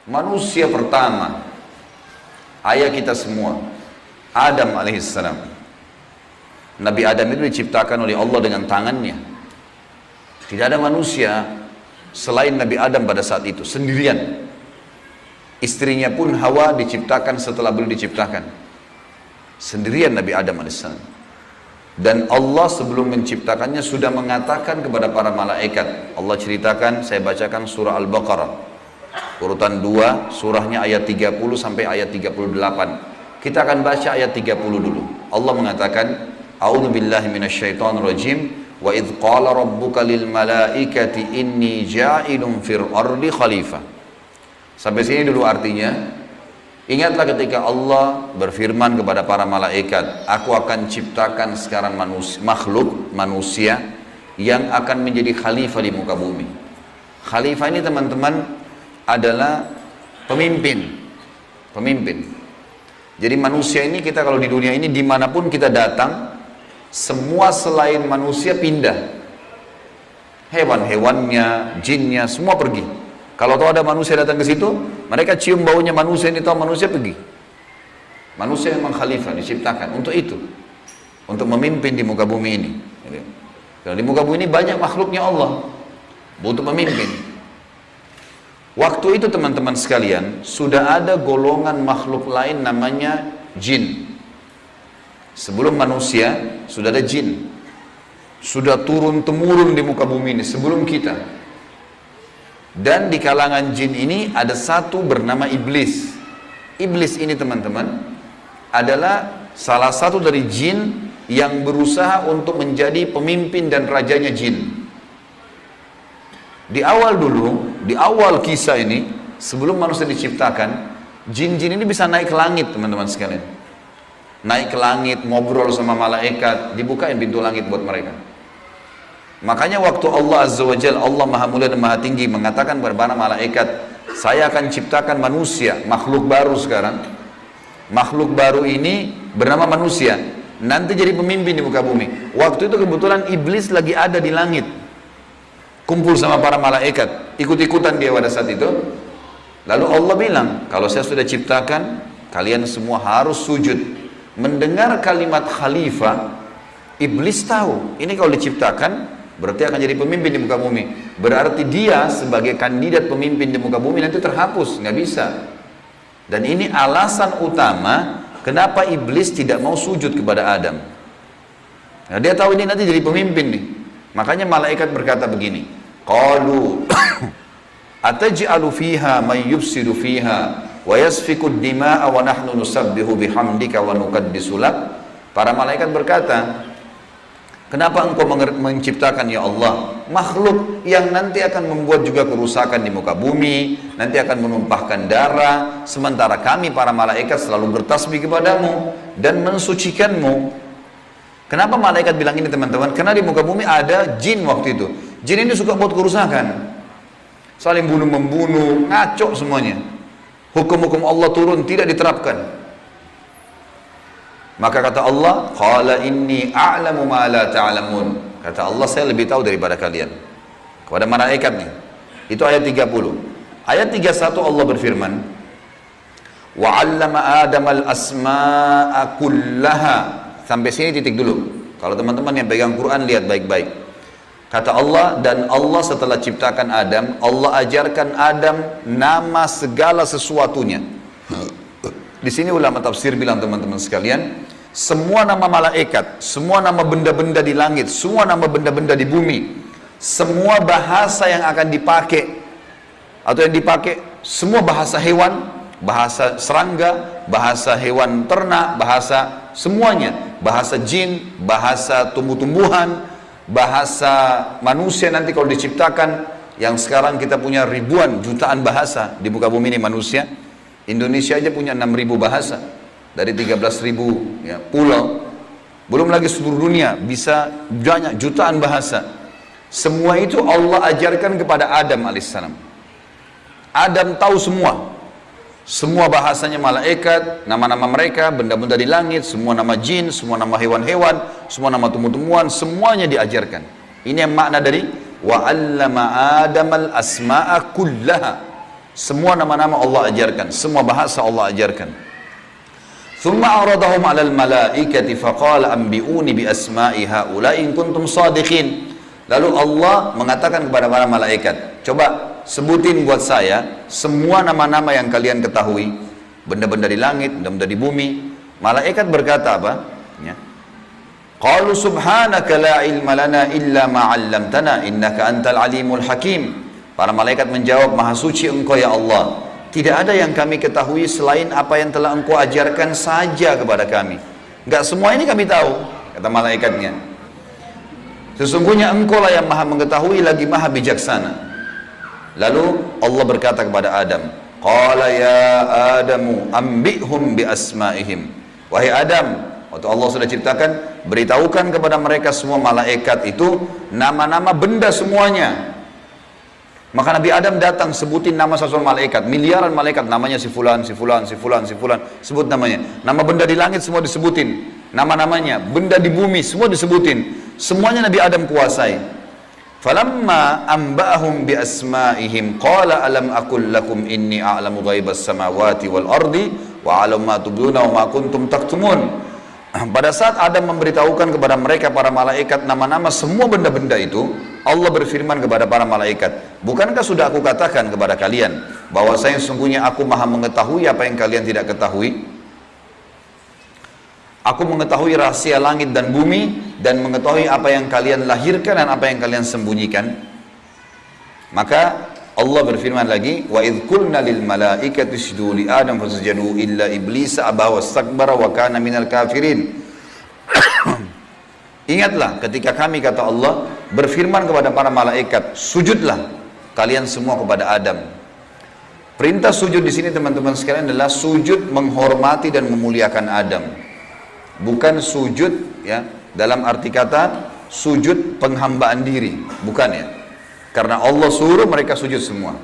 Manusia pertama, ayah kita semua, Adam alaihissalam. Nabi Adam itu diciptakan oleh Allah dengan tangannya. Tidak ada manusia selain Nabi Adam pada saat itu, sendirian. Istrinya pun Hawa diciptakan setelah beliau diciptakan. Sendirian Nabi Adam alaihissalam. Dan Allah sebelum menciptakannya sudah mengatakan kepada para malaikat. Allah ceritakan, saya bacakan surah Al-Baqarah. Urutan 2, surahnya ayat 30 sampai ayat 38. Kita akan baca ayat 30 dulu. Allah mengatakan, A'udzubillahi minasyaitonirrajim. Wa idh qala rabbuka lil malaikati inni ja'ilun fil ardi khalifah. Sampai sini dulu artinya. Ingatlah ketika Allah berfirman kepada para malaikat, aku akan ciptakan sekarang makhluk manusia yang akan menjadi khalifah di muka bumi. Khalifah ini teman-teman adalah pemimpin. Jadi manusia ini, kita kalau di dunia ini dimanapun kita datang, semua selain manusia pindah. Hewan-hewannya, jinnya, semua pergi. Kalau tahu ada manusia datang ke situ, mereka cium baunya manusia ini, tahu manusia pergi. Manusia memang khalifah diciptakan untuk itu, untuk memimpin di muka bumi ini. Karena di muka bumi ini banyak makhluknya Allah, butuh pemimpin. Waktu itu teman-teman sekalian, sudah ada golongan makhluk lain namanya jin. Sebelum manusia sudah ada jin, sudah turun-temurun di muka bumi ini sebelum kita. Dan di kalangan jin ini ada satu bernama iblis. Iblis ini teman-teman adalah salah satu dari jin yang berusaha untuk menjadi pemimpin dan rajanya jin. Di awal dulu, di awal kisah ini, sebelum manusia diciptakan, jin-jin ini bisa naik ke langit teman-teman sekalian. Naik ke langit, ngobrol sama malaikat, dibukain pintu langit buat mereka. Makanya waktu Allah Azza wa Jalla, Allah Maha Mulia dan Maha Tinggi, mengatakan kepada para malaikat, saya akan ciptakan manusia, makhluk baru sekarang. Makhluk baru ini bernama manusia, nanti jadi pemimpin di muka bumi. Waktu itu kebetulan iblis lagi ada di langit, kumpul sama para malaikat, ikut-ikutan dia pada saat itu. Lalu Allah bilang, kalau saya sudah ciptakan, kalian semua harus sujud. Mendengar kalimat khalifah, iblis tahu, ini kalau diciptakan, berarti akan jadi pemimpin di muka bumi. Berarti dia sebagai kandidat pemimpin di muka bumi nanti terhapus, nggak bisa. Dan ini alasan utama kenapa iblis tidak mau sujud kepada Adam. Nah, dia tahu ini nanti jadi pemimpin nih. Makanya malaikat berkata begini, qalu ataj'alu fiha may yufsidu fiha wa yasfiku ad-dima'a wa nahnu nusabbihu bihamdika wa nuqaddisu lak. Para malaikat berkata, kenapa engkau menciptakan ya Allah makhluk yang nanti akan membuat juga kerusakan di muka bumi, nanti akan menumpahkan darah, sementara kami para malaikat selalu bertasbih kepadamu dan mensucikanmu. Kenapa malaikat bilang ini teman-teman? Karena di muka bumi ada jin waktu itu. Jin ini suka buat kerusakan, saling bunuh-membunuh, ngaco semuanya. Hukum-hukum Allah turun, tidak diterapkan. Maka kata Allah, qala inni a'lamu ma la ta'lamun. Kata Allah, saya lebih tahu daripada kalian. Kepada malaikat nih. Itu ayat 30. Ayat 31 Allah berfirman, wa 'allama Adamal asma'a kullaha. Sampai sini titik dulu. Kalau teman-teman yang pegang Quran lihat baik-baik. Kata Allah, dan Allah setelah ciptakan Adam, Allah ajarkan Adam nama segala sesuatunya. Di sini ulama tafsir bilang teman-teman sekalian, semua nama malaikat, semua nama benda-benda di langit, semua nama benda-benda di bumi, semua bahasa yang akan dipakai atau yang dipakai, semua bahasa hewan, bahasa serangga, bahasa hewan ternak, bahasa semuanya, bahasa jin, bahasa tumbuh-tumbuhan, bahasa manusia nanti kalau diciptakan, yang sekarang kita punya ribuan, jutaan bahasa di muka bumi ini manusia. Indonesia aja punya 6.000 bahasa dari 13.000 ya, pulau, belum lagi seluruh dunia bisa banyak jutaan bahasa. Semua itu Allah ajarkan kepada Adam alaihissalam. Adam tahu semua bahasanya malaikat, nama-nama mereka, benda-benda di langit, semua nama jin, semua nama hewan-hewan, semua nama tumbuh-tumbuhan, semuanya diajarkan. Ini yang makna dari wa 'allama Adamal asma'a kullaha. Semua nama-nama Allah ajarkan, semua bahasa Allah ajarkan. Thumma aradahum 'alal malaikati faqala anbi'uni bi asma'i haula'i in kuntum shadiqin. Lalu Allah mengatakan kepada para malaikat, coba sebutin buat saya semua nama-nama yang kalian ketahui, benda-benda di langit, benda-benda di bumi. Malaikat berkata apa? Ya. Qalu subhanaka la ilma lana illa ma 'allamtana innaka antal alimul hakim. Para malaikat menjawab, maha suci engkau ya Allah, tidak ada yang kami ketahui selain apa yang telah engkau ajarkan saja kepada kami. Enggak semua ini kami tahu, kata malaikatnya. Sesungguhnya engkau lah yang maha mengetahui lagi maha bijaksana. Lalu Allah berkata kepada Adam, qala ya Adamu ambihum bi asma'ihim. Wahai Adam, waktu Allah sudah ciptakan, beritahukan kepada mereka semua malaikat itu nama-nama benda semuanya. Maka Nabi Adam datang sebutin nama satu malaikat, miliaran malaikat, namanya si fulan, si fulan, si fulan, si fulan, sebut namanya. Nama benda di langit semua disebutin, nama-namanya, benda di bumi semua disebutin. Semuanya Nabi Adam kuasai. Falamma amba'ahum bi asma'ihim qala alam aqul lakum inni a'lamu ghaibas samawati wal ardi wa a'lamu ma tubduna wa ma kuntum taktumun. Pada saat Adam memberitahukan kepada mereka para malaikat nama-nama semua benda-benda itu, Allah berfirman kepada para malaikat, bukankah sudah aku katakan kepada kalian bahwasanya sungguhnya aku maha mengetahui apa yang kalian tidak ketahui? Aku mengetahui rahasia langit dan bumi dan mengetahui apa yang kalian lahirkan dan apa yang kalian sembunyikan. Maka Allah berfirman lagi, wa idh qulna lil malaikati isjudu li adam fasajadu illa iblis aba wastakbara wa kana minal kafirin. Ingatlah ketika kami, kata Allah, berfirman kepada para malaikat, sujudlah kalian semua kepada Adam. Perintah sujud di sini teman-teman sekalian adalah sujud menghormati dan memuliakan Adam. Bukan sujud ya dalam arti kata sujud penghambaan diri, bukan ya. Karena Allah suruh mereka sujud semua.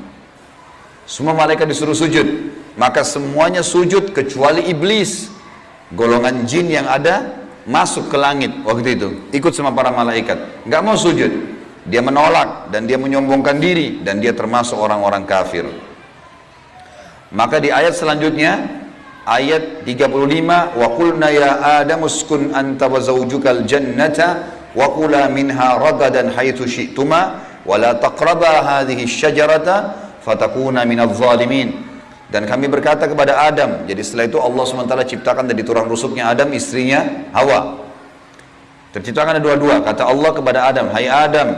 Semua malaikat disuruh sujud, maka semuanya sujud kecuali iblis, golongan jin yang ada masuk ke langit waktu itu, ikut sama para malaikat, nggak mau sujud. Dia menolak dan dia menyombongkan diri dan dia termasuk orang-orang kafir. Maka di ayat selanjutnya, ayat 35, wa qulna ya Adam uskun anta wa zawjukal jannata wa kula minha ragadan haitsu syi'tuma wa la taqraba hadhihi syajarata fatakuna minadh dhalimin. Dan kami berkata kepada Adam, jadi setelah itu Allah SWT ciptakan dari tulang rusuknya Adam istrinya Hawa. Terciptakan ada dua-dua. Kata Allah kepada Adam, hai Adam,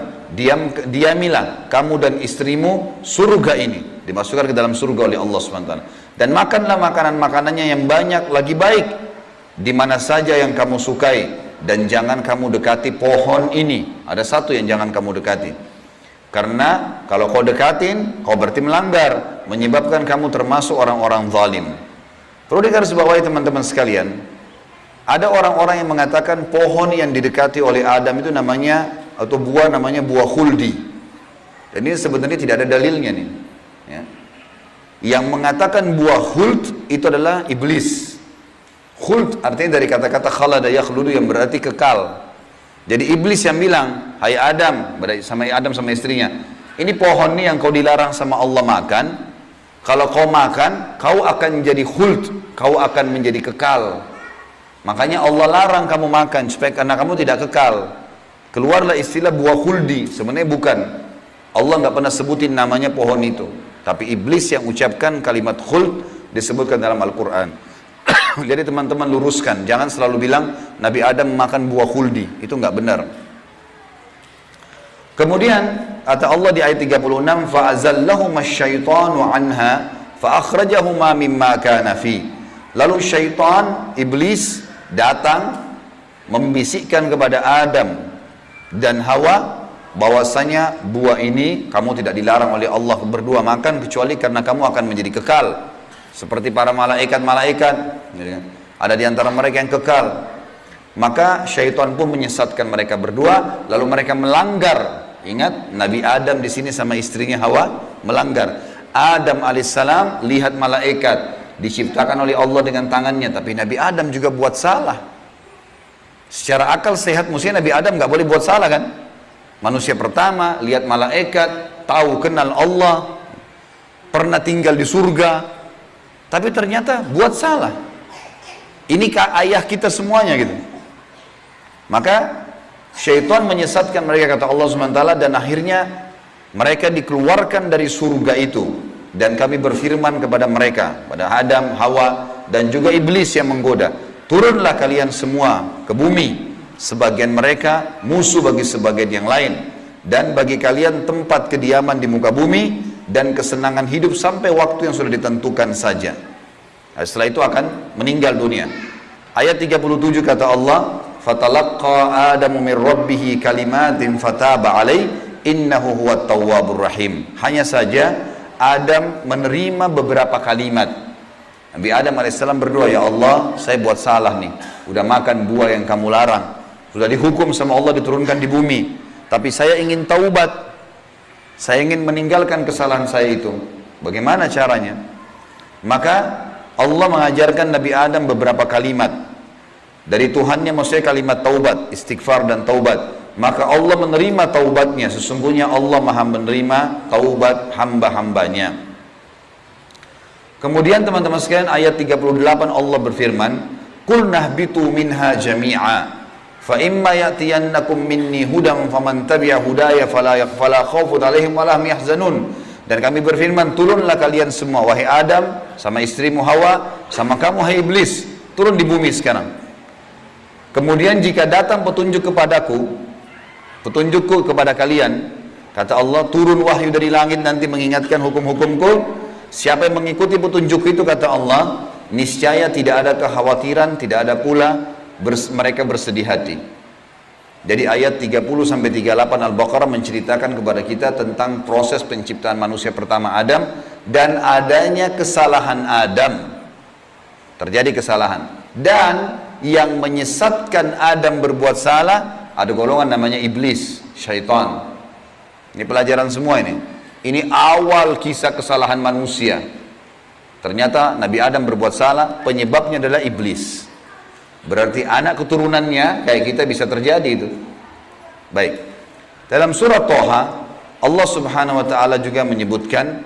diamilah kamu dan istrimu surga ini, dimasukkan ke dalam surga oleh Allah SWT. Dan makanlah makanan-makanannya yang banyak lagi baik, di mana saja yang kamu sukai, dan jangan kamu dekati pohon ini. Ada satu yang jangan kamu dekati, karena kalau kau dekatin, kau berarti melanggar, menyebabkan kamu termasuk orang-orang zalim. Perlu digarisbawahi teman-teman sekalian, ada orang-orang yang mengatakan pohon yang didekati oleh Adam itu namanya, atau buah namanya buah khuldi. Dan ini sebenarnya tidak ada dalilnya nih ya. Yang mengatakan buah khuld itu adalah iblis. Khuld artinya dari kata-kata khalada yakhludu yang berarti kekal. Jadi iblis yang bilang, hai Adam, sama istrinya, ini pohon nih yang kau dilarang sama Allah makan, kalau kau makan, kau akan menjadi khuld, kau akan menjadi kekal. Makanya Allah larang kamu makan, supaya karena kamu tidak kekal. Keluarlah istilah buah khuldi, sebenarnya bukan. Allah nggak pernah sebutin namanya pohon itu. Tapi iblis yang ucapkan kalimat khuld disebutkan dalam Al-Quran. Jadi teman-teman luruskan, jangan selalu bilang Nabi Adam makan buah khuldi, itu nggak benar. Kemudian kata Allah di ayat 36, fa'azallahuma syaitanu anha fa'akhrajahuma mimma kana fi. Lalu syaitan, iblis datang membisikkan kepada Adam dan Hawa bahwasanya buah ini kamu tidak dilarang oleh Allah berdua makan kecuali karena kamu akan menjadi kekal seperti para malaikat-malaikat. Ada di antara mereka yang kekal. Maka syaitan pun menyesatkan mereka berdua, lalu mereka melanggar. Ingat, Nabi Adam di sini sama istrinya Hawa melanggar. Adam alaihissalam lihat malaikat diciptakan oleh Allah dengan tangannya, tapi Nabi Adam juga buat salah. Secara akal sehat mestinya Nabi Adam nggak boleh buat salah kan? Manusia pertama lihat malaikat, tahu kenal Allah, pernah tinggal di surga, tapi ternyata buat salah. Ini ayah kita semuanya gitu. Maka syaitan menyesatkan mereka, kata Allah SWT, dan akhirnya mereka dikeluarkan dari surga itu. Dan kami berfirman kepada mereka, pada Adam, Hawa, dan juga iblis yang menggoda, turunlah kalian semua ke bumi, sebagian mereka musuh bagi sebagian yang lain, dan bagi kalian tempat kediaman di muka bumi dan kesenangan hidup sampai waktu yang sudah ditentukan saja. Nah, setelah itu akan meninggal dunia. Ayat 37 kata Allah, fatalaqqa Adamu min rabbih kalimatin fataba alaih innahu huwat tawwabur rahim. Hanya saja Adam menerima beberapa kalimat. Nabi Adam AS berdoa, ya Allah, saya buat salah nih, udah makan buah yang kamu larang, sudah dihukum sama Allah diturunkan di bumi, tapi saya ingin taubat, saya ingin meninggalkan kesalahan saya itu. Bagaimana caranya? Maka Allah mengajarkan Nabi Adam beberapa kalimat dari Tuhannya, maksudnya kalimat taubat, istighfar dan taubat. Maka Allah menerima taubatnya. Sesungguhnya Allah maha menerima taubat hamba-hambanya. Kemudian teman-teman sekalian, ayat 38 Allah berfirman, qul nahbitu minha jami'a fa imma ya'tiyannakum minni hudan faman tabi'a hudaya fala khaufun 'alaihim wa la hum yahzanun. Dan kami berfirman, turunlah kalian semua, wahai Adam, sama istrimu Hawa, sama kamu hai iblis, turun di bumi sekarang. Kemudian jika datang petunjuk kepadaku, petunjukku kepada kalian, kata Allah, turun wahyu dari langit nanti mengingatkan hukum-hukumku. Siapa yang mengikuti petunjuk itu, kata Allah, niscaya tidak ada kekhawatiran, tidak ada pula mereka bersedih hati. Jadi ayat 30-38 Al-Baqarah menceritakan kepada kita tentang proses penciptaan manusia pertama Adam dan adanya kesalahan Adam. Terjadi kesalahan. Dan yang menyesatkan Adam berbuat salah, ada golongan namanya iblis, syaitan. Ini pelajaran semua ini. Ini awal kisah kesalahan manusia. Ternyata Nabi Adam berbuat salah, penyebabnya adalah iblis. Berarti anak keturunannya kayak kita bisa terjadi itu. Baik. Dalam surat Toha, Allah Subhanahu wa taala juga menyebutkan,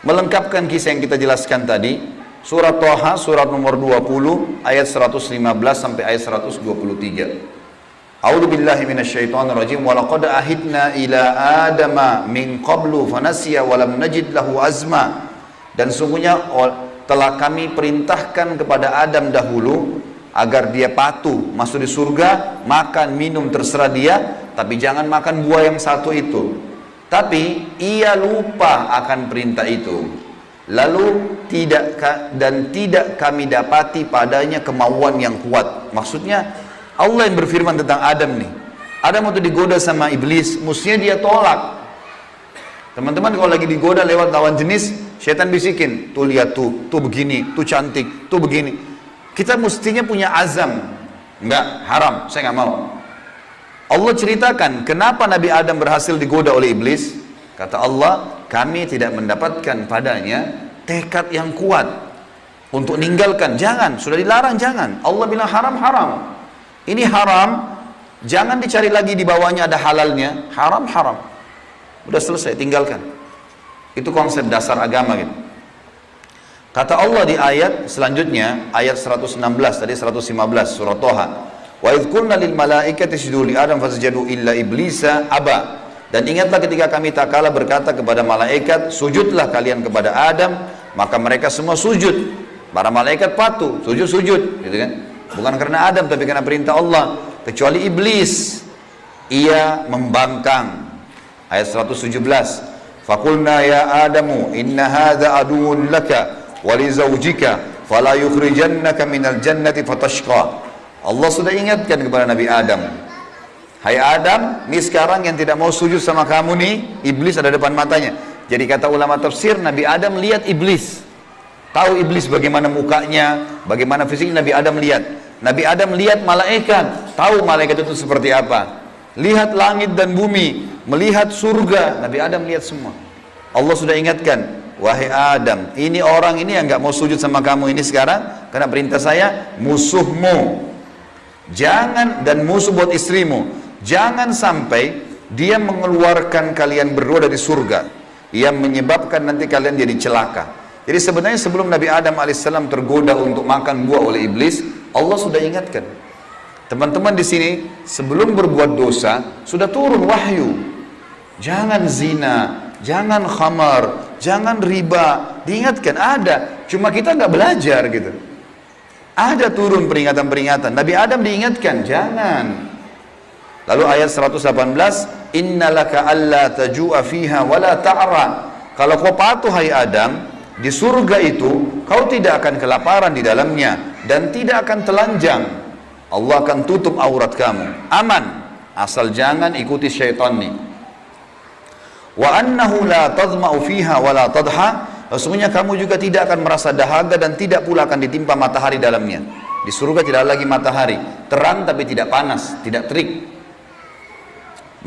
melengkapkan kisah yang kita jelaskan tadi. Surat Toha, surat nomor 20, ayat 115 sampai ayat 123. A'udzu billahi minasyaitonir rajim wa laqad ahidna ila adama min qablu fanasiya wa lam najid lahu azma. Dan sungguhnya telah kami perintahkan kepada Adam dahulu agar dia patuh masuk di surga, makan minum terserah dia, tapi jangan makan buah yang satu itu. Tapi ia lupa akan perintah itu. Lalu tidak kami dapati padanya kemauan yang kuat. Maksudnya Allah yang berfirman tentang Adam nih. Adam waktu digoda sama iblis, mestinya dia tolak. Teman-teman kalau lagi digoda lewat lawan jenis, syaitan bisikin, tuh lihat tuh begini, tuh cantik, tuh begini. Kita mestinya punya azam. Enggak, haram, saya nggak mau. Allah ceritakan kenapa Nabi Adam berhasil digoda oleh iblis. Kata Allah, kami tidak mendapatkan padanya tekad yang kuat untuk meninggalkan. Jangan, sudah dilarang jangan. Allah bilang haram, haram. Ini haram, jangan dicari lagi di bawahnya ada halalnya. Haram, haram. Udah selesai, tinggalkan. Itu konsep dasar agama gitu. Kata Allah di ayat selanjutnya, ayat 116, tadi 115 surat Toha. Wa idh qulna lil malaikati isjudu li Adam fasajadu illa iblisa aba. Dan ingatlah ketika kami tak kalah berkata kepada malaikat, sujudlah kalian kepada Adam, maka mereka semua sujud. Para malaikat patuh, sujud, gitu kan? Bukan karena Adam tapi karena perintah Allah. Kecuali iblis, ia membangkang. Ayat 117. Faqulna ya Adamu inna hadza aduwwun laka wa li zawjika fala yukhrijannaka minal jannati fatashqa. Allah sudah ingatkan kepada Nabi Adam. Hai Adam, ini sekarang yang tidak mau sujud sama kamu nih, iblis ada depan matanya. Jadi kata ulama tafsir, Nabi Adam lihat iblis. Tahu iblis bagaimana mukanya, bagaimana fisiknya, Nabi Adam lihat. Nabi Adam lihat malaikat, tahu malaikat itu seperti apa. Lihat langit dan bumi, melihat surga, Nabi Adam lihat semua. Allah sudah ingatkan, wahai Adam, ini orang ini yang nggak mau sujud sama kamu ini sekarang, karena perintah saya, musuhmu. Jangan, dan musuh buat istrimu. Jangan sampai dia mengeluarkan kalian berdua dari surga. yang menyebabkan nanti kalian jadi celaka. Jadi sebenarnya sebelum Nabi Adam alaihissalam tergoda untuk makan buah oleh iblis, Allah sudah ingatkan. Teman-teman di sini sebelum berbuat dosa sudah turun wahyu. Jangan zina, jangan khamar, jangan riba. Diingatkan ada, cuma kita nggak belajar gitu. Ada turun peringatan-peringatan. Nabi Adam diingatkan, jangan. Lalu ayat 118, innalaka alla taju'a fiha wala ta'ra. Kalau kau patuh hai Adam, di surga itu kau tidak akan kelaparan di dalamnya dan tidak akan telanjang. Allah akan tutup aurat kamu. Aman, asal jangan ikuti syaitan nih. Wa annahu la tadma'u fiha wala tadha. Sesungguhnya kamu juga tidak akan merasa dahaga dan tidak pula akan ditimpa matahari dalamnya. Di surga tidak lagi matahari, terang tapi tidak panas, tidak terik.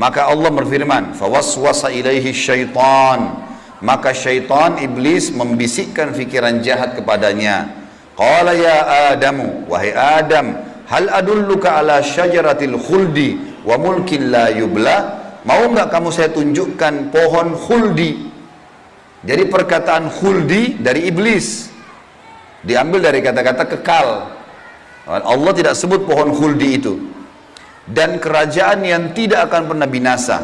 Maka Allah berfirman, fawaswasa ilaihi syaitan. Maka syaitan iblis membisikkan fikiran jahat kepadanya. Qala ya Adamu, wahai Adam, hal adulluka ala syajaratil khuldi wa mulkin la yubla. Mau nggak kamu saya tunjukkan pohon khuldi? Jadi perkataan khuldi dari iblis, diambil dari kata-kata kekal. Allah tidak sebut pohon khuldi itu. Dan kerajaan yang tidak akan pernah binasa.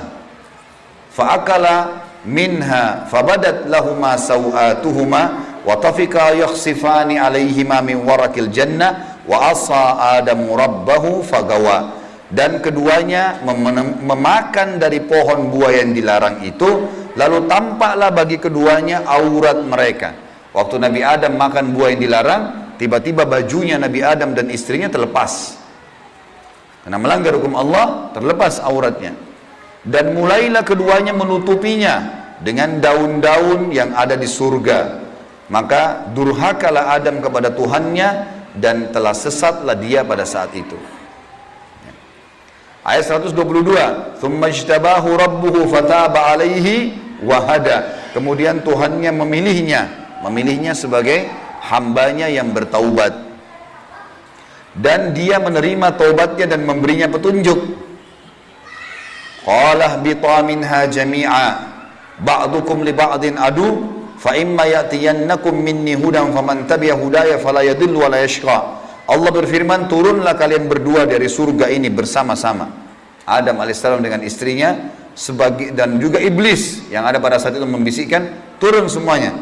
Fa'akala minha fabadat lahuma sawatuhuma wa tafika yakhsifani alaihima min warakil jannah wa asa adamu rabbahu fagawa. Dan keduanya memakan dari pohon buah yang dilarang itu, lalu tampaklah bagi keduanya aurat mereka. Waktu Nabi Adam makan buah yang dilarang, tiba-tiba bajunya Nabi Adam dan istrinya terlepas. Karena melanggar hukum Allah, terlepas auratnya. Dan mulailah keduanya menutupinya dengan daun-daun yang ada di surga. Maka durhakalah Adam kepada Tuhannya dan telah sesatlah dia pada saat itu. Ayat 122, "Tsumma ijtabahu rabbuhu fataba 'alaihi wa hada." Kemudian Tuhannya memilihnya sebagai hambanya yang bertaubat. Dan dia menerima taubatnya dan memberinya petunjuk. Qala bita minha jami'a ba'dukum li ba'din adu fa imma ya'tiyannakum minni hudan faman tabi'a hudaya fala yadhillu wa la yashqa. Allah berfirman, turunlah kalian berdua dari surga ini bersama-sama. Adam alaihissalam dengan istrinya dan juga iblis yang ada pada saat itu membisikkan, turun semuanya.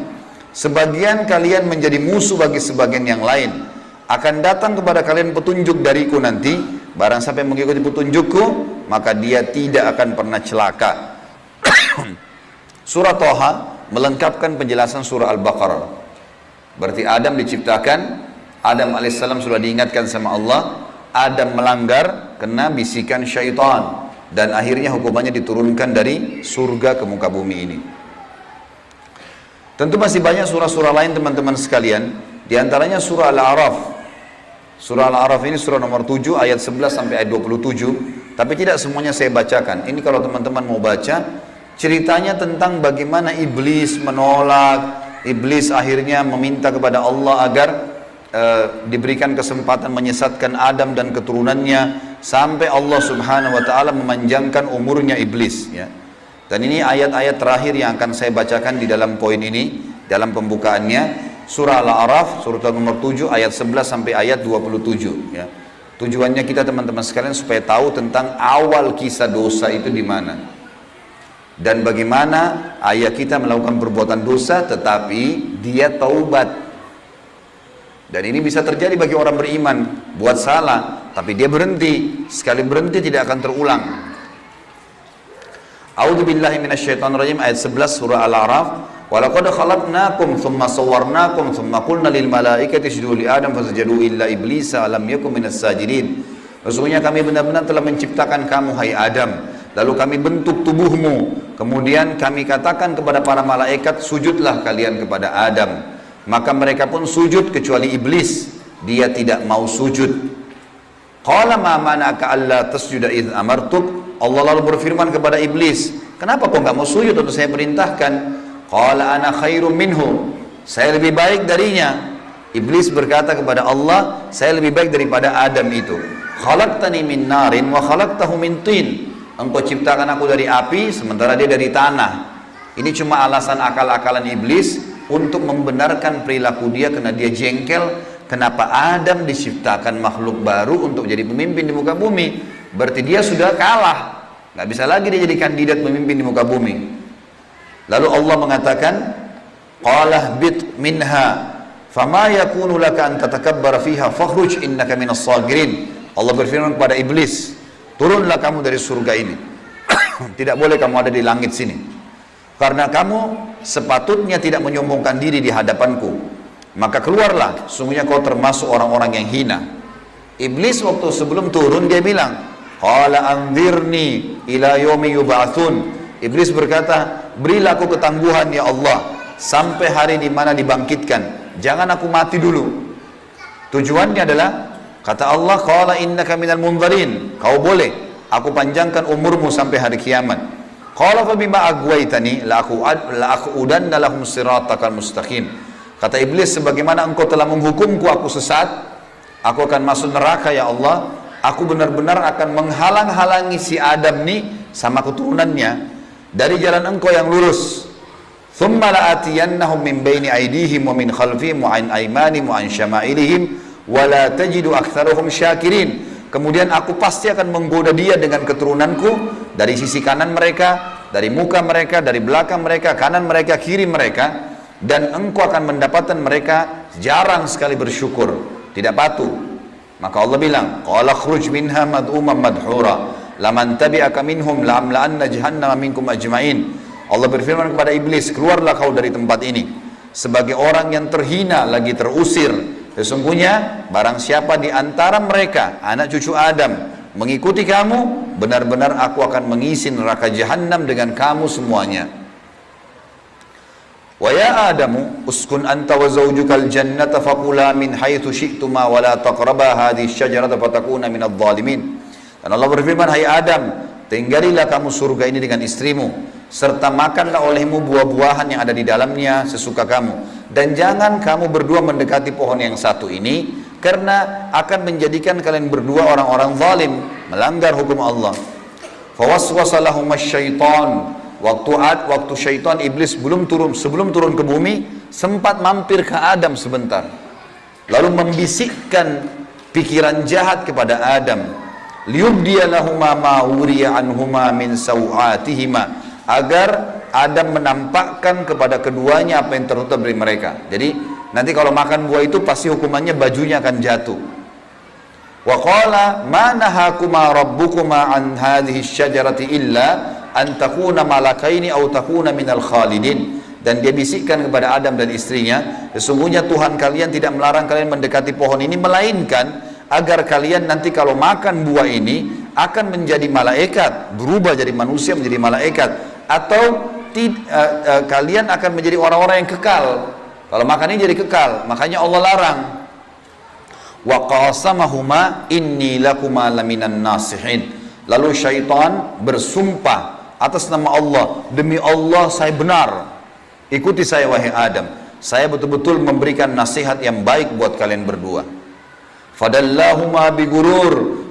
Sebagian kalian menjadi musuh bagi sebagian yang lain. Akan datang kepada kalian petunjuk dariku nanti, barang siapa yang mengikuti petunjukku, maka dia tidak akan pernah celaka. Surah Thaha melengkapkan penjelasan surah Al-Baqarah. Berarti Adam diciptakan, Adam alaihissalam sudah diingatkan sama Allah, Adam melanggar kena bisikan syaitan dan akhirnya hukumannya diturunkan dari surga ke muka bumi ini. Tentu masih banyak surah-surah lain teman-teman sekalian, diantaranya surah Al-A'raf. Surah Al-A'raf ini surah nomor 7 ayat 11 sampai ayat 27, tapi tidak semuanya saya bacakan. Ini kalau teman-teman mau baca, ceritanya tentang bagaimana iblis menolak, iblis akhirnya meminta kepada Allah agar diberikan kesempatan menyesatkan Adam dan keturunannya sampai Allah subhanahu wa ta'ala memanjangkan umurnya iblis ya. Dan ini ayat-ayat terakhir yang akan saya bacakan di dalam poin ini, dalam pembukaannya, surah Al-A'raf surah nomor 7 ayat 11 sampai ayat 27 ya. Tujuannya kita teman-teman sekalian supaya tahu tentang awal kisah dosa itu di mana dan bagaimana ayah kita melakukan perbuatan dosa tetapi dia taubat. Dan ini bisa terjadi bagi orang beriman, buat salah, tapi dia berhenti, sekali berhenti tidak akan terulang. A'udzubillahi minasyaitonirrajim ayat 11 surah Al-A'raf, "Walaqad khalaqnakum tsumma sawwarnakum tsumma qulna lil malaikati isjudu li Adam fasajadu illa iblisa lam yakun minas sajidin." Sesungguhnya kami benar-benar telah menciptakan kamu hai Adam, lalu kami bentuk tubuhmu, kemudian kami katakan kepada para malaikat, sujudlah kalian kepada Adam. Maka mereka pun sujud kecuali iblis, dia tidak mau sujud. Qala ma mana'aka alla tasjuda idh amartuk. Allah lalu berfirman kepada iblis, kenapa kau enggak mau sujud waktu saya perintahkan? Qala ana khairum minhu. Saya lebih baik darinya. Iblis berkata kepada Allah, saya lebih baik daripada Adam itu. Khalaqtani min narin wa khalaqtahu min tin. Engkau ciptakan aku dari api sementara dia dari tanah. Ini cuma alasan akal-akalan iblis untuk membenarkan perilaku dia karena dia jengkel. Kenapa Adam diciptakan makhluk baru untuk jadi pemimpin di muka bumi? Berarti dia sudah kalah. Nggak bisa lagi dia jadi kandidat pemimpin di muka bumi. Lalu Allah mengatakan, qala bit minha fama yakunu laka an tatakabbara fiha fakhruj innaka minas sagirin. Allah berfirman kepada iblis, turunlah kamu dari surga ini. Tidak boleh kamu ada di langit sini. Karena kamu sepatutnya tidak menyombongkan diri di hadapanku. Maka keluarlah, sungguhnya kau termasuk orang-orang yang hina. Iblis waktu sebelum turun dia bilang, qala anzirni ila yaumi yub'atsun. Iblis berkata, berilah aku ketangguhan ya Allah sampai hari di mana dibangkitkan. Jangan aku mati dulu. Tujuannya adalah, kata Allah, qala innaka minal munzarin. Kau boleh, aku panjangkan umurmu sampai hari kiamat. Qala fa bima aghwaytani la aqudanna lahum siratakal mustaqim. Kata iblis, sebagaimana engkau telah menghukumku aku sesat, aku akan masuk neraka ya Allah. Aku benar-benar akan menghalang-halangi si Adam nih sama keturunannya dari jalan engkau yang lurus. Thumma la'atiyannahum min baini aydihim wa min khalfihim wa an aymanihim wa an syama'ilihim wa la tajidu aktsarahum syakirin. Kemudian aku pasti akan menggoda dia dengan keturunanku dari sisi kanan mereka, dari muka mereka, dari belakang mereka, kanan mereka, kiri mereka, dan engkau akan mendapatkan mereka jarang sekali bersyukur, tidak patuh. Maka Allah bilang, qala khruj minha mad'uman madhura laman tabi'aka minhum la'amla'anna jahannama minkum ajma'in. Allah berfirman kepada iblis, keluarlah kau dari tempat ini sebagai orang yang terhina lagi terusir. Sesungguhnya barang siapa di antara mereka anak cucu Adam mengikuti kamu, benar-benar aku akan mengisi neraka jahanam dengan kamu semuanya. Wa ya Adamu uskun anta wa zawjukal jannata faqula min haitsu syi'tuma wa la taqraba hadhihi syajarata fatakuna minadh dhalimin. Dan Allah berfirman, hai Adam, tinggalilah kamu surga ini dengan istrimu, serta makanlah olehmu buah-buahan yang ada di dalamnya sesuka kamu. Dan jangan kamu berdua mendekati pohon yang satu ini, karena akan menjadikan kalian berdua orang-orang zalim, melanggar hukum Allah. Fawaswasa lahum syaitan. Waktu syaitan iblis sebelum turun ke bumi, sempat mampir ke Adam sebentar. Lalu membisikkan pikiran jahat kepada Adam. Liyubdiya lahuma ma wuriya anhuma min sawatihima. Agar Adam menampakkan kepada keduanya apa yang tertutup dari mereka. Jadi nanti kalau makan buah itu pasti hukumannya bajunya akan jatuh. Wa qala ma nahakuma rabbukuma an hadhihi syajarati illa an takuna malakaini aw takuna minal khalidin. Dan dia bisikkan kepada Adam dan istrinya, sesungguhnya Tuhan kalian tidak melarang kalian mendekati pohon ini, melainkan agar kalian nanti kalau makan buah ini akan menjadi malaikat, berubah jadi manusia menjadi malaikat, atau kalian akan menjadi orang-orang yang kekal. Kalau makan ini jadi kekal, makanya Allah larang. Wa qasamahuma inni lakuma laminan nasihin. Lalu syaitan bersumpah atas nama Allah, demi Allah saya benar, ikuti saya wahai Adam, saya betul-betul memberikan nasihat yang baik buat kalian berdua. Fadallahuma bigurur,